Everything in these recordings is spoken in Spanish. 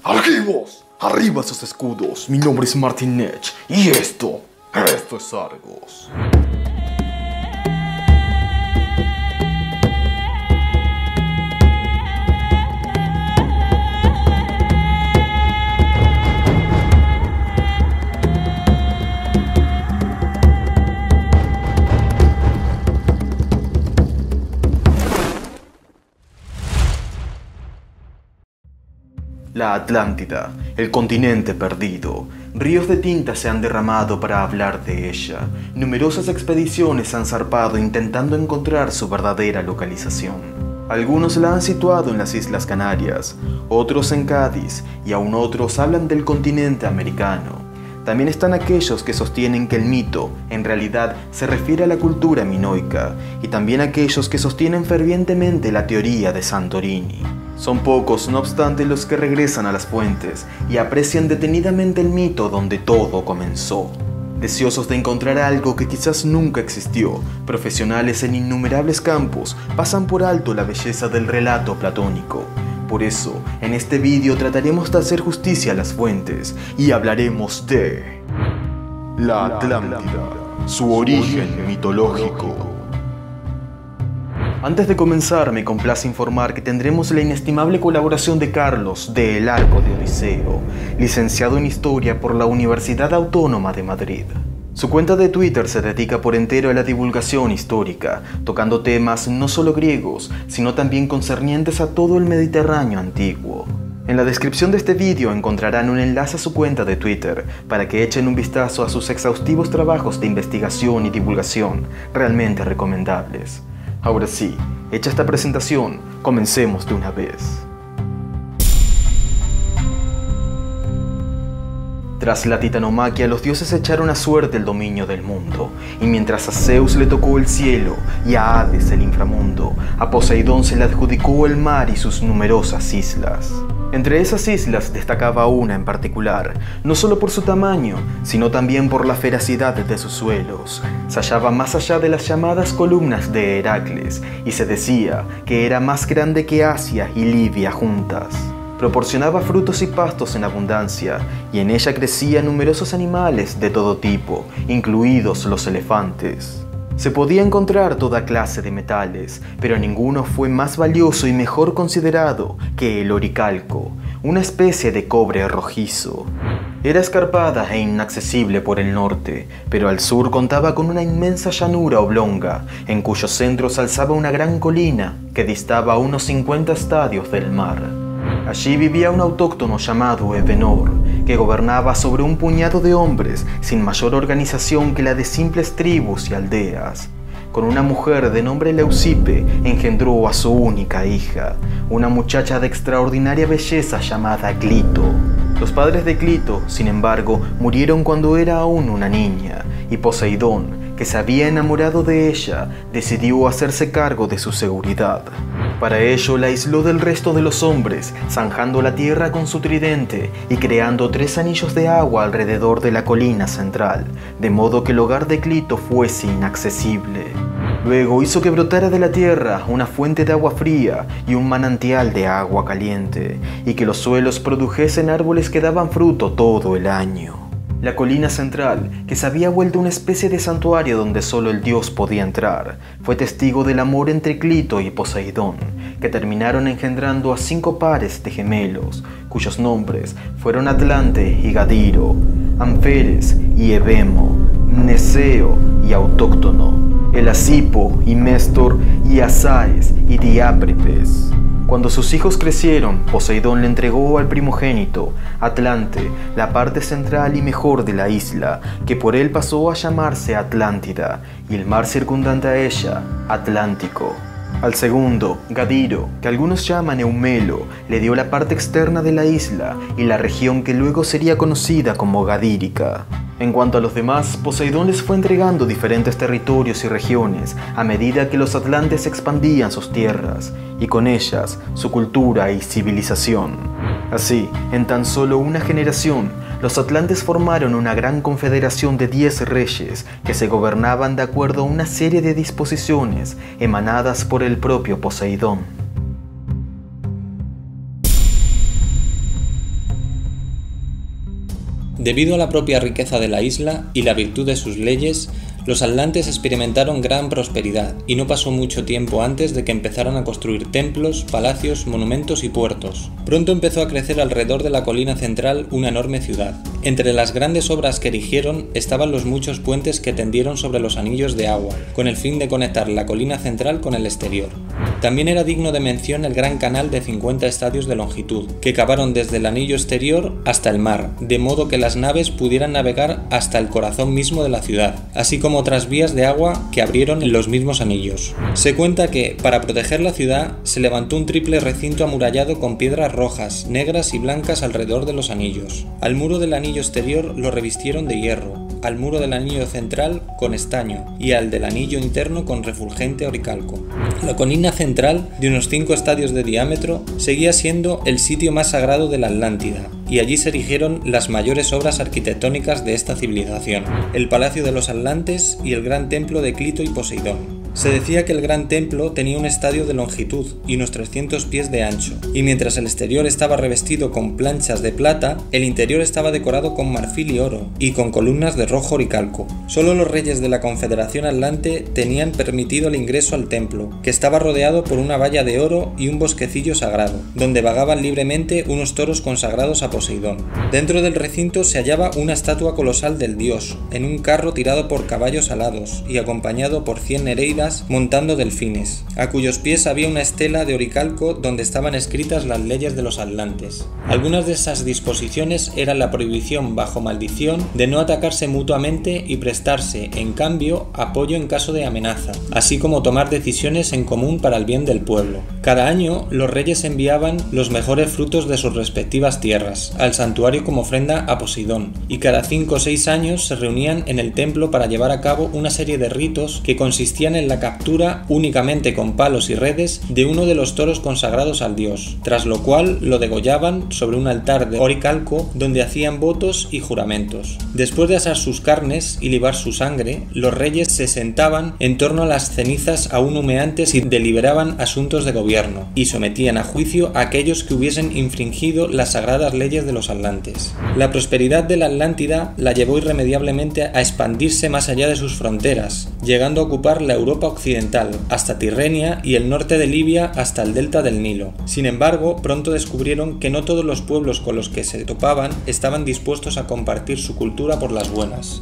¡Argivos! ¡Arriba sus escudos! Mi nombre es Martin Nech y esto es Argos. La Atlántida, el continente perdido. Ríos de tinta se han derramado para hablar de ella. Numerosas expediciones han zarpado intentando encontrar su verdadera localización. Algunos la han situado en las Islas Canarias, otros en Cádiz y aún otros hablan del continente americano. También están aquellos que sostienen que el mito, en realidad, se refiere a la cultura minoica, y también aquellos que sostienen fervientemente la teoría de Santorini. Son pocos, no obstante, los que regresan a las fuentes y aprecian detenidamente el mito donde todo comenzó. Deseosos de encontrar algo que quizás nunca existió, profesionales en innumerables campos pasan por alto la belleza del relato platónico. Por eso, en este vídeo trataremos de hacer justicia a las fuentes y hablaremos de la Atlántida, su origen mitológico. Antes de comenzar, me complace informar que tendremos la inestimable colaboración de Carlos de El Arco de Odiseo, licenciado en Historia por la Universidad Autónoma de Madrid. Su cuenta de Twitter se dedica por entero a la divulgación histórica, tocando temas no solo griegos, sino también concernientes a todo el Mediterráneo antiguo. En la descripción de este vídeo encontrarán un enlace a su cuenta de Twitter para que echen un vistazo a sus exhaustivos trabajos de investigación y divulgación, realmente recomendables. Ahora sí, hecha esta presentación, comencemos de una vez. Tras la titanomaquia, los dioses echaron a suerte el dominio del mundo, y mientras a Zeus le tocó el cielo y a Hades el inframundo, a Poseidón se le adjudicó el mar y sus numerosas islas. Entre esas islas destacaba una en particular, no solo por su tamaño, sino también por la feracidad de sus suelos. Se hallaba más allá de las llamadas columnas de Heracles, y se decía que era más grande que Asia y Libia juntas. Proporcionaba frutos y pastos en abundancia, y en ella crecían numerosos animales de todo tipo, incluidos los elefantes. Se podía encontrar toda clase de metales, pero ninguno fue más valioso y mejor considerado que el oricalco, una especie de cobre rojizo. Era escarpada e inaccesible por el norte, pero al sur contaba con una inmensa llanura oblonga, en cuyo centro se alzaba una gran colina que distaba a unos 50 estadios del mar. Allí vivía un autóctono llamado Evenor, que gobernaba sobre un puñado de hombres sin mayor organización que la de simples tribus y aldeas. Con una mujer de nombre Leucippe engendró a su única hija, una muchacha de extraordinaria belleza llamada Clito. Los padres de Clito, sin embargo, murieron cuando era aún una niña, y Poseidón, que se había enamorado de ella, decidió hacerse cargo de su seguridad. Para ello la aisló del resto de los hombres, zanjando la tierra con su tridente y creando 3 anillos de agua alrededor de la colina central, de modo que el hogar de Clito fuese inaccesible. Luego hizo que brotara de la tierra una fuente de agua fría y un manantial de agua caliente, y que los suelos produjesen árboles que daban fruto todo el año. La colina central, que se había vuelto una especie de santuario donde solo el dios podía entrar, fue testigo del amor entre Clito y Poseidón, que terminaron engendrando a 5 pares de gemelos, cuyos nombres fueron Atlante y Gadiro, Anferes y Evemo, Mneseo y Autóctono, Elasipo y Mestor y Asaes y Diáprepes. Cuando sus hijos crecieron, Poseidón le entregó al primogénito, Atlante, la parte central y mejor de la isla, que por él pasó a llamarse Atlántida, y el mar circundante a ella, Atlántico. Al segundo, Gadiro, que algunos llaman Eumelo, le dio la parte externa de la isla y la región que luego sería conocida como Gadírica. En cuanto a los demás, Poseidón les fue entregando diferentes territorios y regiones a medida que los atlantes expandían sus tierras, y con ellas su cultura y civilización. Así, en tan solo una generación, los atlantes formaron una gran confederación de 10 reyes que se gobernaban de acuerdo a una serie de disposiciones emanadas por el propio Poseidón. Debido a la propia riqueza de la isla y la virtud de sus leyes, los atlantes experimentaron gran prosperidad y no pasó mucho tiempo antes de que empezaran a construir templos, palacios, monumentos y puertos. Pronto empezó a crecer alrededor de la colina central una enorme ciudad. Entre las grandes obras que erigieron estaban los muchos puentes que tendieron sobre los anillos de agua, con el fin de conectar la colina central con el exterior. También era digno de mención el gran canal de 50 estadios de longitud, que cavaron desde el anillo exterior hasta el mar, de modo que las naves pudieran navegar hasta el corazón mismo de la ciudad, así como otras vías de agua que abrieron en los mismos anillos. Se cuenta que, para proteger la ciudad, se levantó un triple recinto amurallado con piedras rojas, negras y blancas alrededor de los anillos. Al muro del anillo exterior lo revistieron de hierro, al muro del anillo central con estaño y al del anillo interno con refulgente oricalco. La colina central, de unos 5 estadios de diámetro, seguía siendo el sitio más sagrado de la Atlántida, y allí se erigieron las mayores obras arquitectónicas de esta civilización: el Palacio de los Atlantes y el gran templo de Clito y Poseidón. Se decía que el gran templo tenía un estadio de longitud y unos 300 pies de ancho, y mientras el exterior estaba revestido con planchas de plata, el interior estaba decorado con marfil y oro, y con columnas de rojo oricalco. Solo los reyes de la Confederación Atlante tenían permitido el ingreso al templo, que estaba rodeado por una valla de oro y un bosquecillo sagrado, donde vagaban libremente unos toros consagrados a Poseidón. Dentro del recinto se hallaba una estatua colosal del dios, en un carro tirado por caballos alados y acompañado por 100 nereidas montando delfines, a cuyos pies había una estela de oricalco donde estaban escritas las leyes de los atlantes. Algunas de esas disposiciones eran la prohibición bajo maldición de no atacarse mutuamente y prestarse, en cambio, apoyo en caso de amenaza, así como tomar decisiones en común para el bien del pueblo. Cada año, los reyes enviaban los mejores frutos de sus respectivas tierras al santuario como ofrenda a Poseidón, y cada 5 o 6 años se reunían en el templo para llevar a cabo una serie de ritos que consistían en la captura únicamente con palos y redes de uno de los toros consagrados al dios, tras lo cual lo degollaban sobre un altar de oricalco donde hacían votos y juramentos. Después de asar sus carnes y libar su sangre, los reyes se sentaban en torno a las cenizas aún humeantes y deliberaban asuntos de gobierno, y sometían a juicio a aquellos que hubiesen infringido las sagradas leyes de los atlantes. La prosperidad de la Atlántida la llevó irremediablemente a expandirse más allá de sus fronteras, llegando a ocupar la Europa occidental, hasta Tirrenia y el norte de Libia hasta el delta del Nilo. Sin embargo, pronto descubrieron que no todos los pueblos con los que se topaban estaban dispuestos a compartir su cultura por las buenas.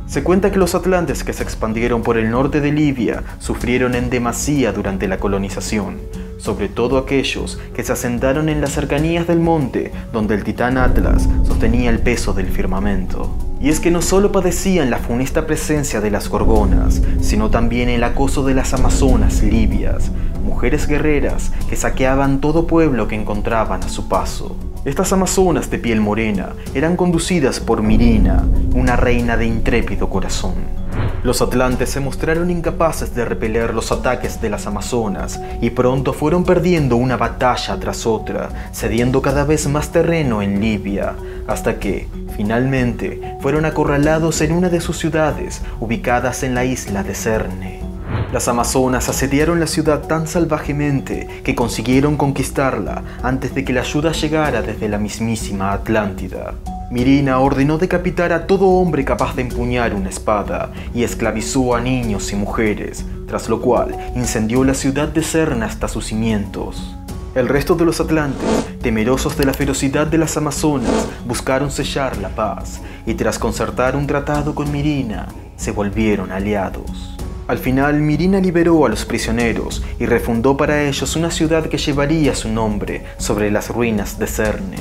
Se cuenta que los atlantes que se expandieron por el norte de Libia sufrieron en demasía durante la colonización, sobre todo aquellos que se asentaron en las cercanías del monte donde el titán Atlas sostenía el peso del firmamento. Y es que no solo padecían la funesta presencia de las gorgonas, sino también el acoso de las amazonas libias, mujeres guerreras que saqueaban todo pueblo que encontraban a su paso. Estas amazonas de piel morena eran conducidas por Mirina, una reina de intrépido corazón. Los atlantes se mostraron incapaces de repeler los ataques de las amazonas y pronto fueron perdiendo una batalla tras otra, cediendo cada vez más terreno en Libia, hasta que, finalmente, fueron acorralados en una de sus ciudades, ubicadas en la isla de Cerne. Las amazonas asediaron la ciudad tan salvajemente que consiguieron conquistarla antes de que la ayuda llegara desde la mismísima Atlántida. Mirina ordenó decapitar a todo hombre capaz de empuñar una espada y esclavizó a niños y mujeres, tras lo cual incendió la ciudad de Cerne hasta sus cimientos. El resto de los atlantes, temerosos de la ferocidad de las amazonas, buscaron sellar la paz y tras concertar un tratado con Mirina, se volvieron aliados. Al final, Mirina liberó a los prisioneros y refundó para ellos una ciudad que llevaría su nombre sobre las ruinas de Cerne.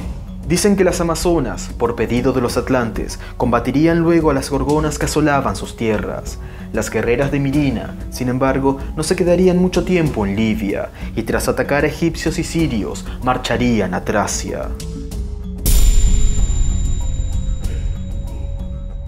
Dicen que las amazonas, por pedido de los atlantes, combatirían luego a las gorgonas que asolaban sus tierras. Las guerreras de Mirina, sin embargo, no se quedarían mucho tiempo en Libia y tras atacar a egipcios y sirios, marcharían a Tracia.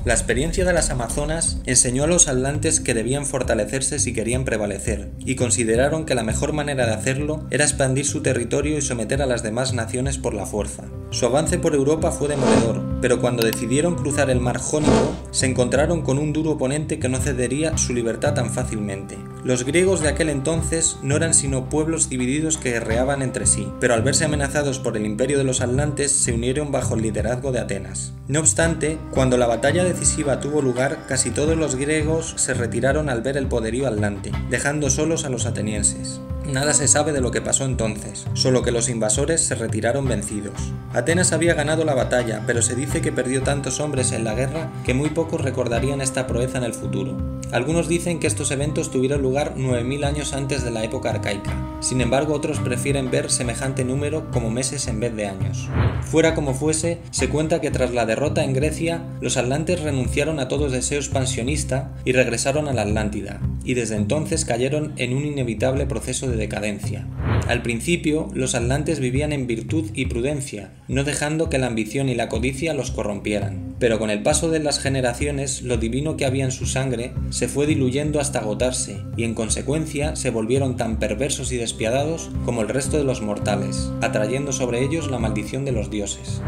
La experiencia de las amazonas enseñó a los atlantes que debían fortalecerse si querían prevalecer, y consideraron que la mejor manera de hacerlo era expandir su territorio y someter a las demás naciones por la fuerza. Su avance por Europa fue demoledor, pero cuando decidieron cruzar el mar Jónico, se encontraron con un duro oponente que no cedería su libertad tan fácilmente. Los griegos de aquel entonces no eran sino pueblos divididos que guerreaban entre sí, pero al verse amenazados por el imperio de los atlantes se unieron bajo el liderazgo de Atenas. No obstante, cuando la batalla decisiva tuvo lugar, casi todos los griegos se retiraron al ver el poderío atlante, dejando solos a los atenienses. Nada se sabe de lo que pasó entonces, solo que los invasores se retiraron vencidos. Atenas había ganado la batalla, pero se dice que perdió tantos hombres en la guerra que muy pocos recordarían esta proeza en el futuro. Algunos dicen que estos eventos tuvieron lugar 9000 años antes de la época arcaica. Sin embargo, otros prefieren ver semejante número como meses en vez de años. Fuera como fuese, se cuenta que tras la derrota en Grecia, los atlantes renunciaron a todo deseo expansionista y regresaron a la Atlántida, y desde entonces cayeron en un inevitable proceso de decadencia. Al principio, los atlantes vivían en virtud y prudencia, no dejando que la ambición y la codicia los corrompieran. Pero con el paso de las generaciones, lo divino que había en su sangre se fue diluyendo hasta agotarse, y en consecuencia se volvieron tan perversos y despiadados como el resto de los mortales, atrayendo sobre ellos la maldición de los dioses.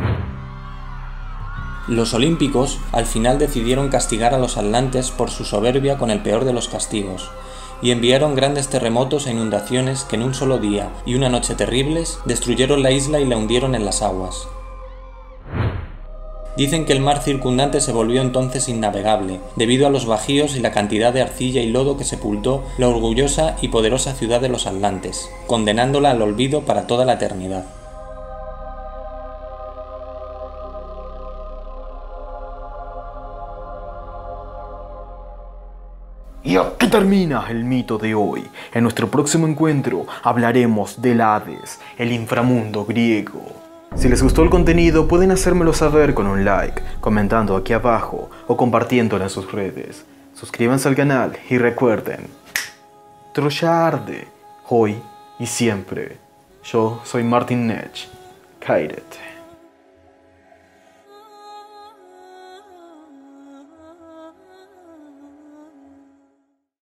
Los olímpicos al final decidieron castigar a los atlantes por su soberbia con el peor de los castigos, y enviaron grandes terremotos e inundaciones que en un solo día y una noche terribles destruyeron la isla y la hundieron en las aguas. Dicen que el mar circundante se volvió entonces innavegable, debido a los bajíos y la cantidad de arcilla y lodo que sepultó la orgullosa y poderosa ciudad de los atlantes, condenándola al olvido para toda la eternidad. Y aquí termina el mito de hoy. En nuestro próximo encuentro hablaremos del Hades, el inframundo griego. Si les gustó el contenido, pueden hacérmelo saber con un like, comentando aquí abajo o compartiéndolo en sus redes. Suscríbanse al canal y recuerden, Troya arde, hoy y siempre. Yo soy Martin Nech. Kairet.